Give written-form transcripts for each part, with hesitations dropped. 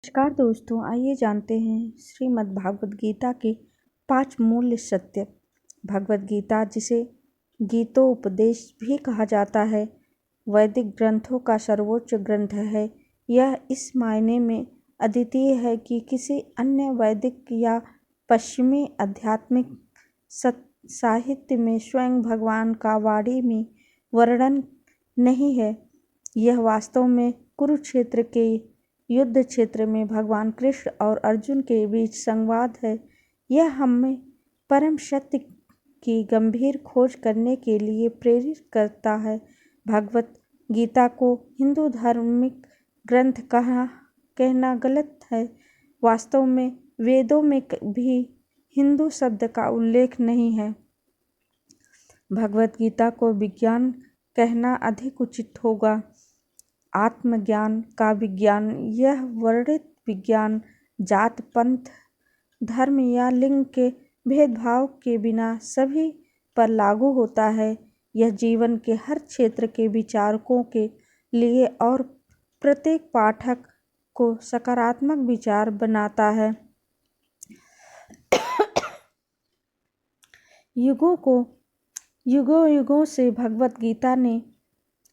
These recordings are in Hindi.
नमस्कार दोस्तों, आइए जानते हैं श्रीमद् भागवत गीता के 5 मूल्य सत्य। भगवत गीता, जिसे गीतोपदेश भी कहा जाता है, वैदिक ग्रंथों का सर्वोच्च ग्रंथ है। यह इस मायने में अद्वितीय है कि किसी अन्य वैदिक या पश्चिमी आध्यात्मिक साहित्य में स्वयं भगवान का वाणी में वर्णन नहीं है। यह वास्तव में कुरुक्षेत्र के युद्ध क्षेत्र में भगवान कृष्ण और अर्जुन के बीच संवाद है। यह हमें परम सत्य की गंभीर खोज करने के लिए प्रेरित करता है। भगवत गीता को हिंदू धार्मिक ग्रंथ कहना गलत है। वास्तव में वेदों में भी हिंदू शब्द का उल्लेख नहीं है। भगवत गीता को विज्ञान कहना अधिक उचित होगा। आत्मज्ञान का विज्ञान। यह वर्णित विज्ञान जात, पंथ, धर्म या लिंग के भेदभाव के बिना सभी पर लागू होता है। यह जीवन के हर क्षेत्र के विचारकों के लिए और प्रत्येक पाठक को सकारात्मक विचार बनाता है। युगों युगों से भगवत गीता ने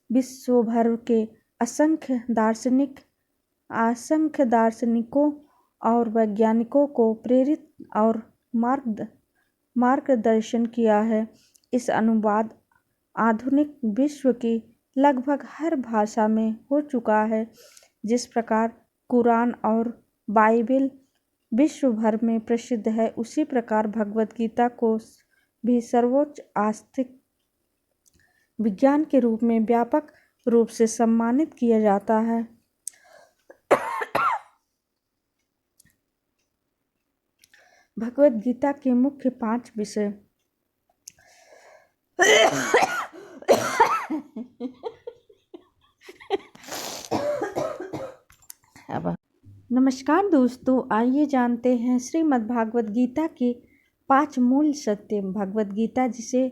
विश्व भर के असंख्य दार्शनिकों और वैज्ञानिकों को प्रेरित और मार्गदर्शन किया है। इस अनुवाद आधुनिक विश्व की लगभग हर भाषा में हो चुका है। जिस प्रकार कुरान और बाइबिल विश्व भर में प्रसिद्ध है, उसी प्रकार भगवत गीता को भी सर्वोच्च आस्तिक विज्ञान के रूप में व्यापक रूप से सम्मानित किया जाता है। भगवत गीता के मुख्य 5 विषय। नमस्कार दोस्तों, आइए जानते हैं श्रीमद् भागवत गीता के 5 मूल सत्य। भगवत गीता, जिसे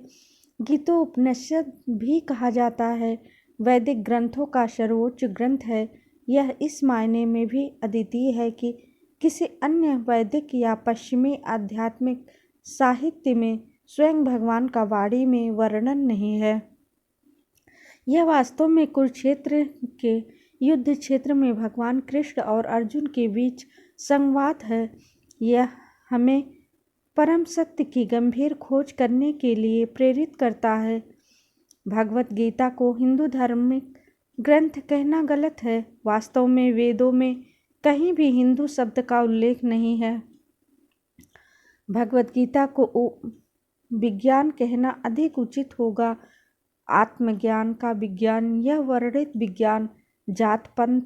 गीतोपनिषद भी कहा जाता है, वैदिक ग्रंथों का सर्वोच्च ग्रंथ है। यह इस मायने में भी अद्वितीय है कि किसी अन्य वैदिक या पश्चिमी आध्यात्मिक साहित्य में स्वयं भगवान का वाणी में वर्णन नहीं है। यह वास्तव में कुरुक्षेत्र के युद्ध क्षेत्र में भगवान कृष्ण और अर्जुन के बीच संवाद है। यह हमें परम सत्य की गंभीर खोज करने के लिए प्रेरित करता है। भगवत गीता को हिंदू धार्मिक ग्रंथ कहना गलत है। वास्तव में वेदों में कहीं भी हिंदू शब्द का उल्लेख नहीं है। भगवत गीता को विज्ञान कहना अधिक उचित होगा। आत्मज्ञान का विज्ञान। यह वर्णित विज्ञान जात, पंथ,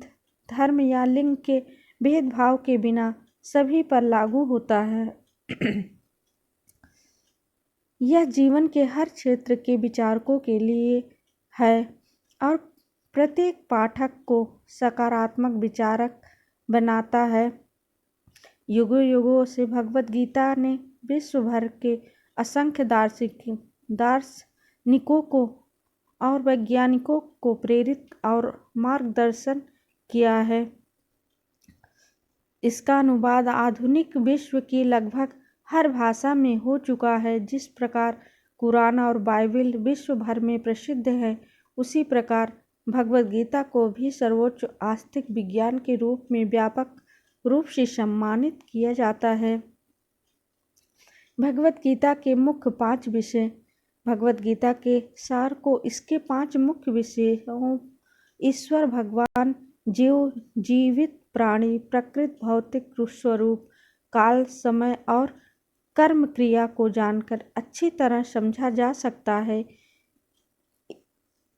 धर्म या लिंग के भेदभाव के बिना सभी पर लागू होता है। यह जीवन के हर क्षेत्र के विचारकों के लिए है और प्रत्येक पाठक को सकारात्मक विचारक बनाता है। युगों युगों से भगवत गीता ने विश्व भर के असंख्य दार्शनिकों को और वैज्ञानिकों को प्रेरित और मार्गदर्शन किया है। इसका अनुवाद आधुनिक विश्व की लगभग हर भाषा में हो चुका है। जिस प्रकार कुरान और बाइबिल विश्व भर में प्रसिद्ध है, उसी प्रकार भगवत गीता को भी सर्वोच्च आस्तिक विज्ञान के रूप में व्यापक रूप से सम्मानित किया जाता है। भगवत गीता के मुख्य 5 विषय। भगवत गीता के सार को इसके 5 मुख्य विषयों ईश्वर, भगवान, जीव, जीवित प्राणी, प्रकृति, भौतिक स्वरूप, काल, समय और कर्म क्रिया को जानकर अच्छी तरह समझा जा सकता है।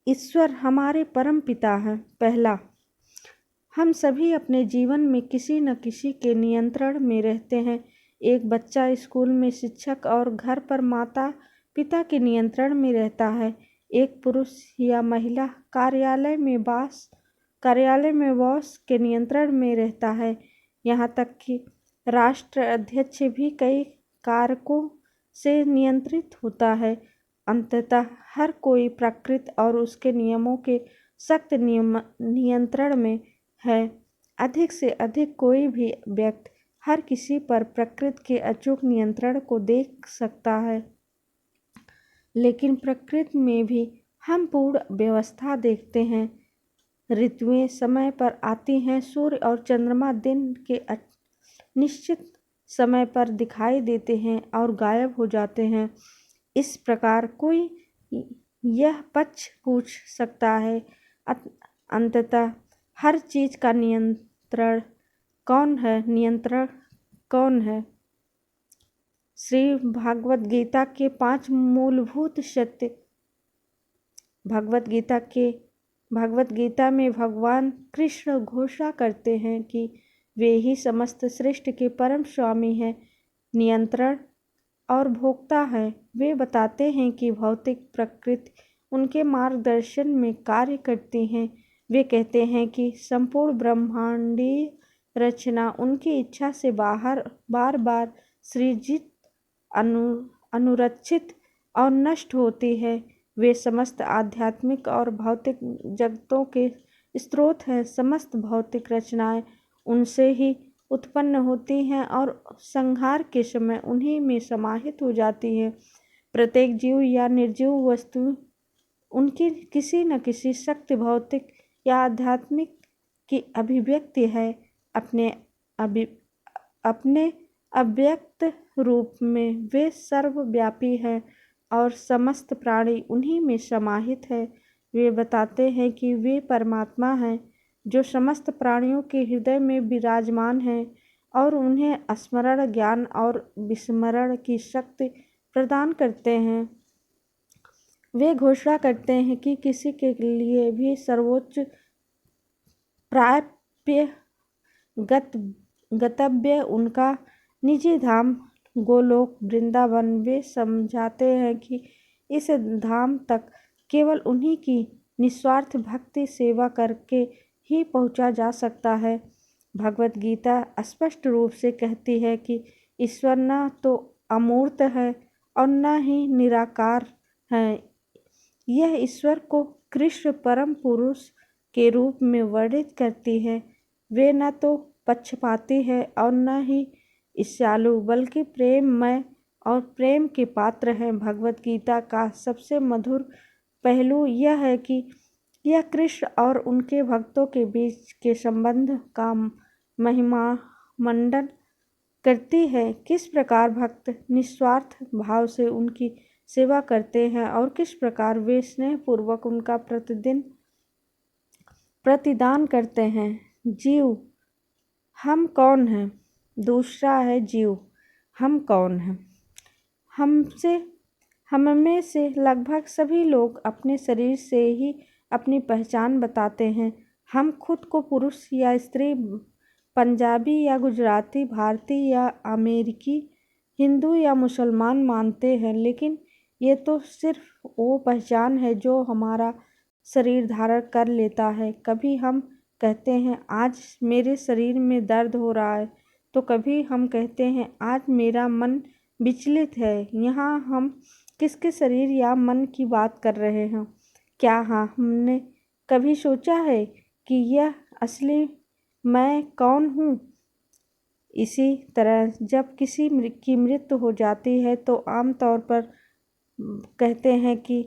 ईश्वर हमारे परम पिता हैं। पहला, हम सभी अपने जीवन में किसी न किसी के नियंत्रण में रहते हैं। एक बच्चा स्कूल में शिक्षक और घर पर माता पिता के नियंत्रण में रहता है। एक पुरुष या महिला कार्यालय में बॉस के नियंत्रण में रहता है। यहाँ तक कि राष्ट्र अध्यक्ष भी कई कारकों से नियंत्रित होता है। अंततः हर कोई प्रकृति और उसके नियमों के सख्त नियंत्रण में है। अधिक से अधिक कोई भी व्यक्ति हर किसी पर प्रकृति के अचूक नियंत्रण को देख सकता है, लेकिन प्रकृति में भी हम पूर्ण व्यवस्था देखते हैं। ऋतुएं समय पर आती हैं, सूर्य और चंद्रमा दिन के निश्चित समय पर दिखाई देते हैं और गायब हो जाते हैं। इस प्रकार कोई यह पक्ष पूछ सकता है, अंततः हर चीज का नियंत्रण कौन है? श्री भागवत गीता के 5 मूलभूत सत्य। भगवत गीता में भगवान कृष्ण घोषणा करते हैं कि वे ही समस्त सृष्टि के परम स्वामी हैं, नियंत्रण और भोक्ता है। वे बताते हैं कि भौतिक प्रकृति उनके मार्गदर्शन में कार्य करती हैं। वे कहते हैं कि संपूर्ण ब्रह्मांडीय रचना उनकी इच्छा से बार बार सृजित, अनुरक्षित और नष्ट होती है। वे समस्त आध्यात्मिक और भौतिक जगतों के स्रोत हैं। समस्त भौतिक रचनाएं उनसे ही उत्पन्न होती हैं और संहार के समय उन्हीं में समाहित हो जाती हैं। प्रत्येक जीव या निर्जीव वस्तु उनकी किसी न किसी शक्ति, भौतिक या आध्यात्मिक की अभिव्यक्ति है। अपने अव्यक्त रूप में वे सर्वव्यापी हैं और समस्त प्राणी उन्हीं में समाहित है। वे बताते हैं कि वे परमात्मा हैं जो समस्त प्राणियों के हृदय में विराजमान हैं और उन्हें स्मरण, ज्ञान और विस्मरण की शक्ति प्रदान करते हैं। वे घोषणा करते हैं कि किसी के लिए भी सर्वोच्च प्राप्य गंतव्य उनका निजी धाम गोलोक वृंदावन। वे समझाते हैं कि इस धाम तक केवल उन्हीं की निस्वार्थ भक्ति सेवा करके ही पहुंचा जा सकता है। भगवत गीता स्पष्ट रूप से कहती है कि ईश्वर न तो अमूर्त है और न ही निराकार है। यह ईश्वर को कृष्ण परम पुरुष के रूप में वर्णित करती है। वे न तो पक्षपाती है और न ही ईर्ष्यालु, बल्कि प्रेममय और प्रेम के पात्र हैं। भगवत गीता का सबसे मधुर पहलू यह है कि यह कृष्ण और उनके भक्तों के बीच के संबंध का महिमा मंडन करती है। किस प्रकार भक्त निस्वार्थ भाव से उनकी सेवा करते हैं और किस प्रकार वे स्नेहपूर्वक उनका प्रतिदान करते हैं। जीव, हम कौन हैं? दूसरा है जीव, हम कौन हैं? हममें से लगभग सभी लोग अपने शरीर से ही अपनी पहचान बताते हैं। हम खुद को पुरुष या स्त्री, पंजाबी या गुजराती, भारतीय या अमेरिकी, हिंदू या मुसलमान मानते हैं, लेकिन ये तो सिर्फ वो पहचान है जो हमारा शरीर धारण कर लेता है। कभी हम कहते हैं आज मेरे शरीर में दर्द हो रहा है, तो कभी हम कहते हैं आज मेरा मन विचलित है। यहाँ हम किसके शरीर या मन की बात कर रहे हैं? क्या हमने कभी सोचा है कि यह असली मैं कौन हूँ? इसी तरह जब किसी की मृत्यु हो जाती है तो आमतौर पर कहते हैं कि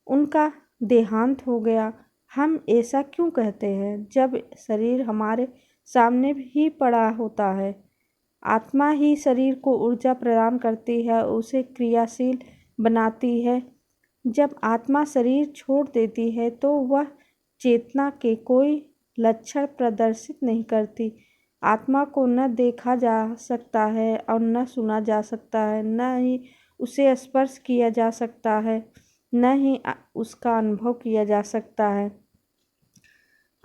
उनका देहांत हो गया। हम ऐसा क्यों कहते हैं जब शरीर हमारे सामने ही पड़ा होता है? आत्मा ही शरीर को ऊर्जा प्रदान करती है, उसे क्रियाशील बनाती है। जब आत्मा शरीर छोड़ देती है तो वह चेतना के कोई लक्षण प्रदर्शित नहीं करती। आत्मा को न देखा जा सकता है और न सुना जा सकता है, न ही उसे स्पर्श किया जा सकता है, न ही उसका अनुभव किया जा सकता है।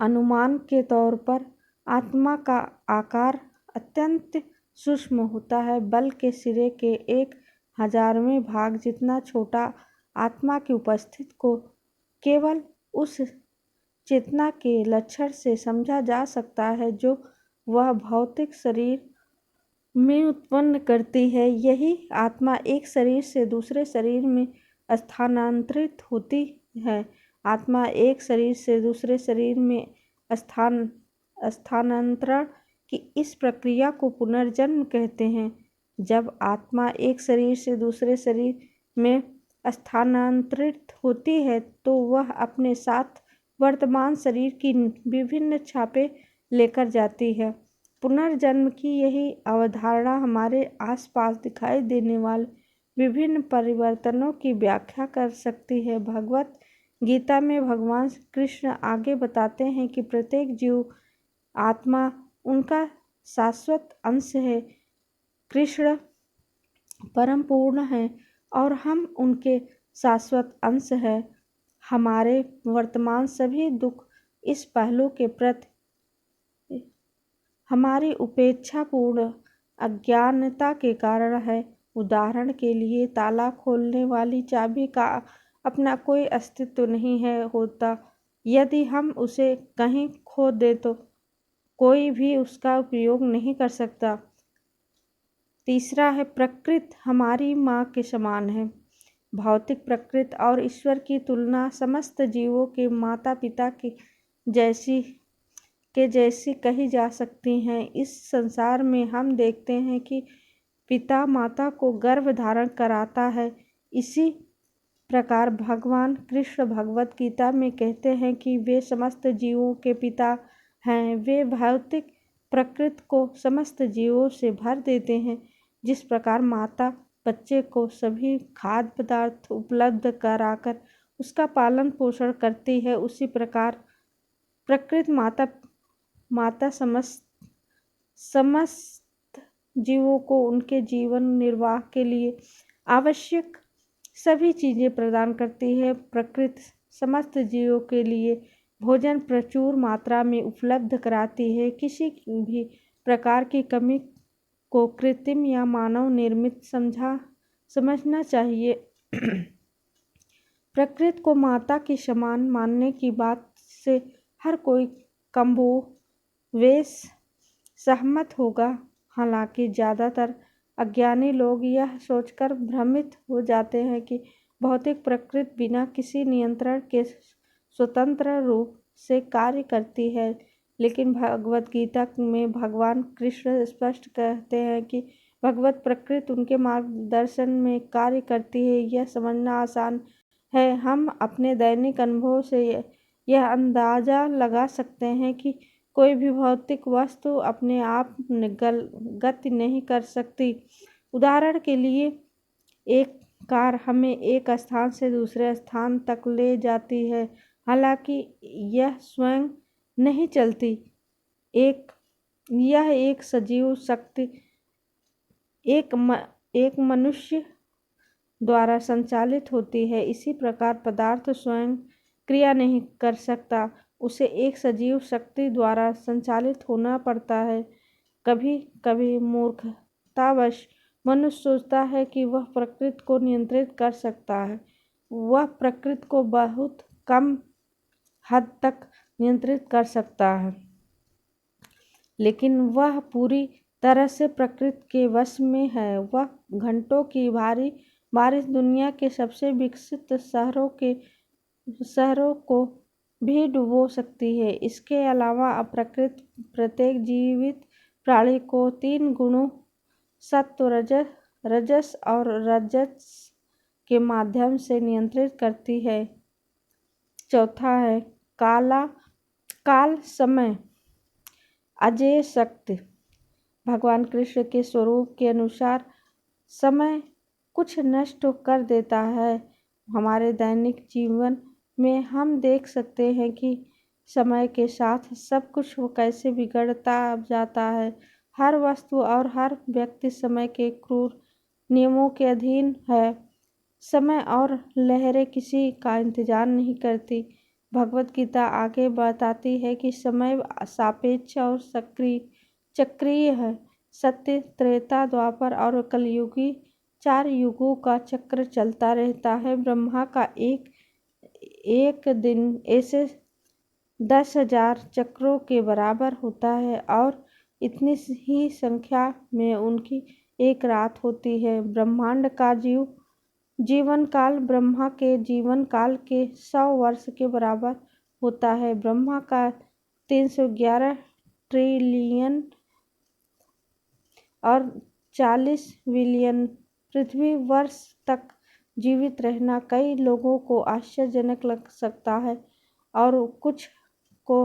अनुमान के तौर पर आत्मा का आकार अत्यंत सूक्ष्म होता है। बल के सिरे के 1/1000वें भाग जितना छोटा आत्मा की उपस्थिति को केवल उस चेतना के लक्षण से समझा जा सकता है जो वह भौतिक शरीर में उत्पन्न करती है। यही आत्मा एक शरीर से दूसरे शरीर में स्थानांतरित होती है। आत्मा एक शरीर से दूसरे शरीर में स्थानांतरण की इस प्रक्रिया को पुनर्जन्म कहते हैं। जब आत्मा एक शरीर से दूसरे शरीर में स्थानांतरित होती है तो वह अपने साथ वर्तमान शरीर की विभिन्न छापें लेकर जाती है। पुनर्जन्म की यही अवधारणा हमारे आसपास दिखाई देने वाले विभिन्न परिवर्तनों की व्याख्या कर सकती है। भगवत गीता में भगवान कृष्ण आगे बताते हैं कि प्रत्येक जीव आत्मा उनका शाश्वत अंश है। कृष्ण परम पूर्ण है और हम उनके शाश्वत अंश हैं। हमारे वर्तमान सभी दुख इस पहलू के प्रति हमारी उपेक्षापूर्ण अज्ञानता के कारण है। उदाहरण के लिए, ताला खोलने वाली चाबी का अपना कोई अस्तित्व नहीं होता। यदि हम उसे कहीं खो दें तो कोई भी उसका उपयोग नहीं कर सकता। तीसरा है, प्रकृति हमारी माँ के समान है। भौतिक प्रकृति और ईश्वर की तुलना समस्त जीवों के माता पिता के जैसी कही जा सकती है। इस संसार में हम देखते हैं कि पिता माता को गर्भ धारण कराता है। इसी प्रकार भगवान कृष्ण भगवत गीता में कहते हैं कि वे समस्त जीवों के पिता हैं। वे भौतिक प्रकृति को समस्त जीवों से भर देते हैं। जिस प्रकार माता बच्चे को सभी खाद्य पदार्थ उपलब्ध कराकर उसका पालन पोषण करती है, उसी प्रकार प्रकृति माता समस्त जीवों को उनके जीवन निर्वाह के लिए आवश्यक सभी चीज़ें प्रदान करती है। प्रकृति समस्त जीवों के लिए भोजन प्रचुर मात्रा में उपलब्ध कराती है। किसी भी प्रकार की कमी को कृत्रिम या मानव निर्मित समझना चाहिए। प्रकृति को माता के समान मानने की बात से हर कोई कमोवेश सहमत होगा। हालांकि ज़्यादातर अज्ञानी लोग यह सोचकर भ्रमित हो जाते हैं कि भौतिक प्रकृति बिना किसी नियंत्रण के स्वतंत्र रूप से कार्य करती है। लेकिन भगवत गीता में भगवान कृष्ण स्पष्ट कहते हैं कि भगवत प्रकृति उनके मार्गदर्शन में कार्य करती है। यह समझना आसान है। हम अपने दैनिक अनुभव से यह अंदाजा लगा सकते हैं कि कोई भी भौतिक वस्तु अपने आप गति नहीं कर सकती। उदाहरण के लिए, एक कार हमें एक स्थान से दूसरे स्थान तक ले जाती है, हालांकि यह स्वयं नहीं चलती। यह एक सजीव शक्ति एक मनुष्य द्वारा संचालित होती है। इसी प्रकार पदार्थ स्वयं क्रिया नहीं कर सकता, उसे एक सजीव शक्ति द्वारा संचालित होना पड़ता है। कभी कभी मूर्खतावश मनुष्य सोचता है कि वह प्रकृति को नियंत्रित कर सकता है। वह प्रकृति को बहुत कम हद तक नियंत्रित कर सकता है, लेकिन वह पूरी तरह से प्रकृति के वश में है। वह घंटों की भारी बारिश दुनिया के सबसे विकसित शहरों को भी डुबो सकती है। इसके अलावा प्रकृति प्रत्येक जीवित प्राणी को 3 गुणों सत्व, रजस और रजस के माध्यम से नियंत्रित करती है। चौथा है, काल समय अजेय शक्ति। भगवान कृष्ण के स्वरूप के अनुसार समय कुछ नष्ट कर देता है। हमारे दैनिक जीवन में हम देख सकते हैं कि समय के साथ सब कुछ कैसे बिगड़ता जाता है। हर वस्तु और हर व्यक्ति समय के क्रूर नियमों के अधीन है। समय और लहरें किसी का इंतजार नहीं करती। भगवत गीता आगे बताती है कि समय सापेक्ष और चक्रीय है। सत्य, त्रेता, द्वापर और कलयुगी 4 युगों का चक्र चलता रहता है। ब्रह्मा का एक दिन ऐसे 10,000 चक्रों के बराबर होता है और इतनी ही संख्या में उनकी एक रात होती है। ब्रह्मांड का जीवन काल ब्रह्मा के जीवन काल के 100 वर्ष के बराबर होता है। ब्रह्मा का 311 ट्रिलियन और 40 बिलियन पृथ्वी वर्ष तक जीवित रहना कई लोगों को आश्चर्यजनक लग सकता है और कुछ को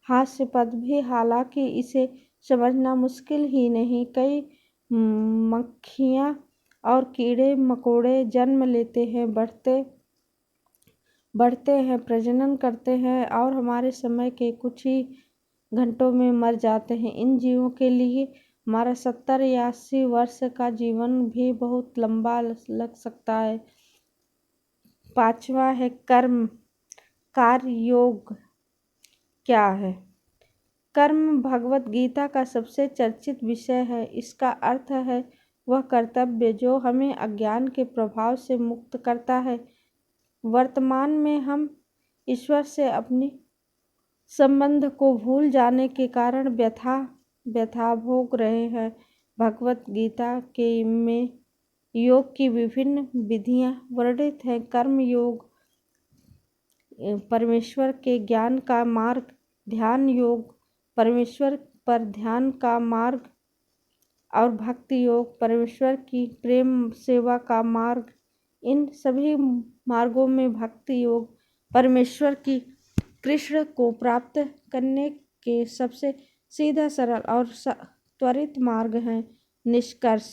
हास्यास्पद भी। हालांकि इसे समझना मुश्किल ही नहीं। कई मक्खियाँ और कीड़े मकोड़े जन्म लेते हैं, बढ़ते हैं, प्रजनन करते हैं और हमारे समय के कुछ ही घंटों में मर जाते हैं। इन जीवों के लिए हमारा 70 या 80 वर्ष का जीवन भी बहुत लंबा लग सकता है। 5वां है कर्म। कार्य योग क्या है? कर्म भगवत गीता का सबसे चर्चित विषय है। इसका अर्थ है वह कर्तव्य जो हमें अज्ञान के प्रभाव से मुक्त करता है। वर्तमान में हम ईश्वर से अपने संबंध को भूल जाने के कारण व्यथा भोग रहे हैं। भगवत गीता के में योग की विभिन्न विधियां वर्णित हैं। कर्म योग परमेश्वर के ज्ञान का मार्ग, ध्यान योग परमेश्वर पर ध्यान का मार्ग और भक्ति योग परमेश्वर की प्रेम सेवा का मार्ग। इन सभी मार्गों में भक्ति योग परमेश्वर की कृष्ण को प्राप्त करने के सबसे सीधा, सरल और त्वरित मार्ग है। निष्कर्ष,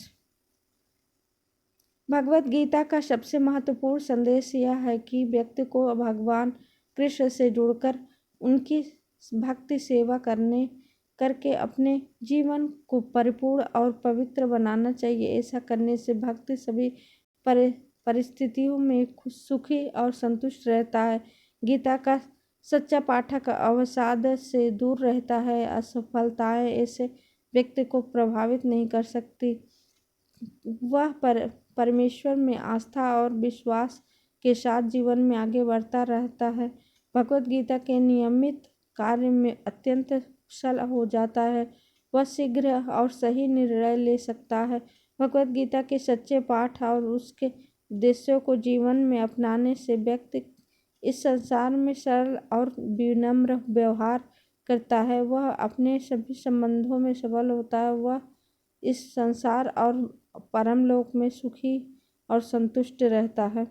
भगवत गीता का सबसे महत्वपूर्ण संदेश यह है कि व्यक्ति को भगवान कृष्ण से जुड़कर उनकी भक्ति सेवा करके अपने जीवन को परिपूर्ण और पवित्र बनाना चाहिए। ऐसा करने से भक्ति सभी परिस्थितियों में सुखी और संतुष्ट रहता है। गीता का सच्चा पाठक अवसाद से दूर रहता है। असफलताएं ऐसे व्यक्ति को प्रभावित नहीं कर सकती। वह परमेश्वर में आस्था और विश्वास के साथ जीवन में आगे बढ़ता रहता है। भगवत गीता के नियमित कार्य में अत्यंत कुशल हो जाता है। वह शीघ्र और सही निर्णय ले सकता है। भगवत गीता के सच्चे पाठ और उसके उद्देश्यों को जीवन में अपनाने से व्यक्ति इस संसार में सरल और विनम्र व्यवहार करता है। वह अपने सभी संबंधों में सफल होता है। वह इस संसार और परमलोक में सुखी और संतुष्ट रहता है।